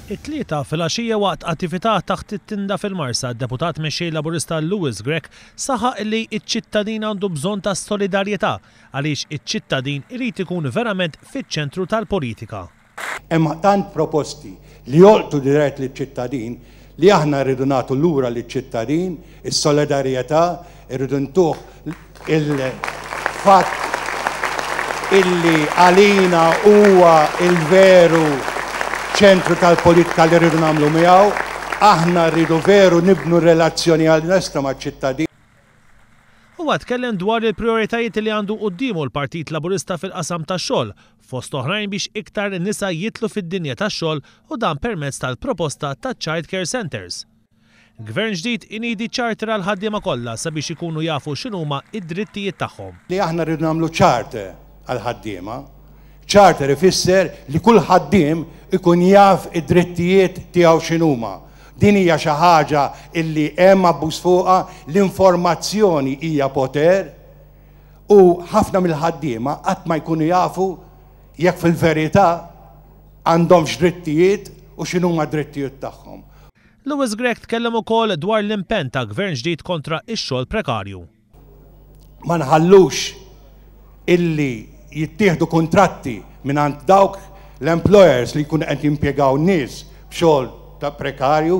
It-tlieta filgħaxija waqt attività taħt it-tinda fil-Marsa, d-deputat mexxej Laburista Lewis Grech saħaq li ċ-ċittadin għandu bżonn ta' solidarjetà għaliex iċ-ċittadin irid ikun verament fiċ-ċentru tal-politika. Hemm tant proposti li jolqtu dirett liċ-ċittadin li aħna rridu nagħtu lura liċ-ċittadin is-solidarjetà, irridu ntuh il-fatt illi għalina huwa il-veru ċentru tal-politika li rridu nagħmlu miegħu, aħna rridu veru nibnu relazzjoni għal-nestra maċ-ċittadin. Huwa tkellem dwar il-prioritajiet li għandu qudiemu l-Partit Laburista fil-qasam tax-xogħol, fost oħrajn biex iktar nisa jitlu fid-dinja tax-xogħol u dan permezz tal-proposta ta' Child Care Centers. Gvern ġdid inidi charter għal ħaddiema kollha sabiex ikunu jafu x'inhuma id-drittijiet tagħhom. Li aħna rridu nagħmlu charter għal ħaddiema. Charter ifisser li kull ħaddiem ikun jaf id-drittijiet tiegħu x'inhuma. Din hija xi ħaġa illi hemm abbuż fuqha, l-informazzjoni hija poter u ħafna mill-ħaddiema qatt ma jkunu jafu jekk fil-verità għandhomx drittijiet u x'inhuma d-drittijiet tagħhom. Lewis Grech tkellem ukoll dwar l-impenn ta' gvern ġdid kontra x-xogħol prekarju. Ma nħallux illi jittieħdu kontratti mingħand dawk l-employers li jkunu qed jimpjegaw nies b'xogħol ta' prekarju.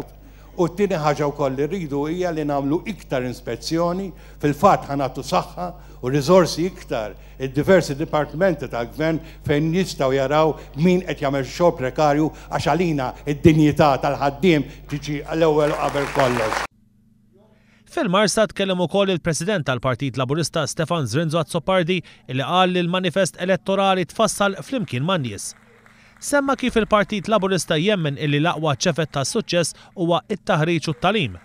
U t-tieni ħaġa wkoll li rridu hija li nagħmlu iktar ispezzjoni, fil-fatt ħanatu saħħa u riżorsi iktar id-diversi dipartimenti tal-gvern fejn jistgħu jaraw min qed jagħmel xogħol prekarju għax għalina id-dinjità tal-ħaddiem tiġi l-ewwel qabel kollox. Fil-Marsa tkellem ukoll il-President tal-Partit Laburista Stefan Zrinzo Azzopardi li qal li l-manifest elettorali tfassal flimkien man-nies. Semma kif il-Partit Laburista jemmen illi l-aqwa ċefet ta' suċċess huwa it-taħriġ u t-tagħlim.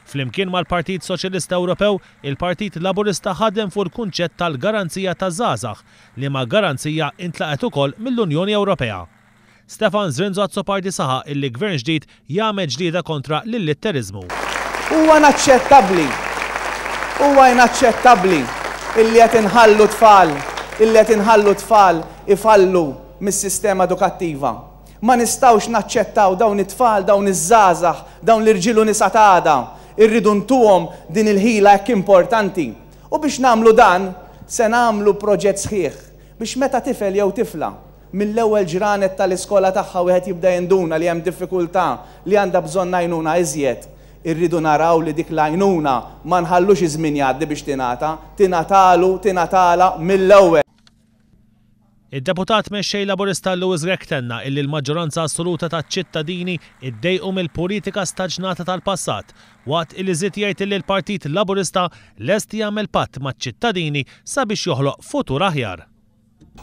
Flimkien mal-Partit Soċjalista Ewropew, il-Partit Laburista ħadem fuq il-kunċett tal-garanzija taż-żgħażagħ li ma' garanzija intlaqet ukoll mill-Unjoni Ewropea. Stefan Zrinzo Azzopardi saħaq illi gvern ġdid jagħmel ġlieda kontra l-illetterizmu. Huwa inaċċettabbli illi qed inħallu tfal ifallu mis-sistema edukattiva. Ma nistgħux naċċettaw dawn it-tfal, dawn iż-żgħażagħ, dawn l-irġiel u nisa ta' għada. Irridu ntuhom din il-ħila hekk importanti. U biex nagħmlu dan, se nagħmlu proġett sħiħ biex meta tifel jew tifla mill-ewwel ġranet tal-iskola tagħha wieħed jibda jinduna li hemm diffikultà li għandha bżonn għajnuna iżjed. Irridu naraw li dik l-għajnuna ma nħallux iż-żmien jgħaddi biex tingħatala mill-ewwel. Id-deputat mexxej Laburista Lewis Grech tenna illi l-maġġoranza assoluta taċ-ċittadini iddejqu mill-politika staġnata tal-passat waqt illi żied jgħid illi l-Partit Laburista lest jagħmel patt maċ-ċittadini sabiex joħloq futur aħjar.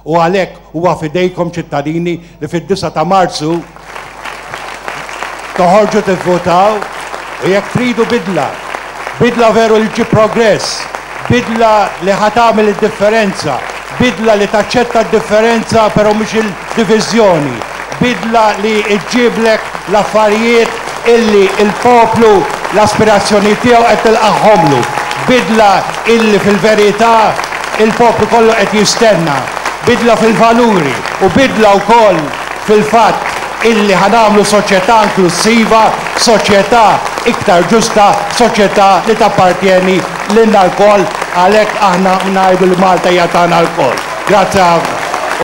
U għalhekk huwa f'idejkom ċittadini li fid-9 ta' Marzu toħorġu tivvotaw u jekk tridu bidla veru li ġib progress, bidla li ħatamel id-differenza, bidla li taċċetta d-differenza però mhux il-diviżjoni, bidla li ġiblek l-affarijiet illi il-poplu l-aspirazzjoni tiegħu qed tilqahomlu, bidla illi fil-verità il-poplu kollu qed jistenna, bidla fil-valuri u bidla wkoll fil-fatt illi ħanamlu soċjetà inklusiva, soċjetà iktar ġusta, soċjetà li tappartieni lilna l-koll, għalhekk aħna ngħidu li Malta hija tagħna l-koll. Grazzi ħafna.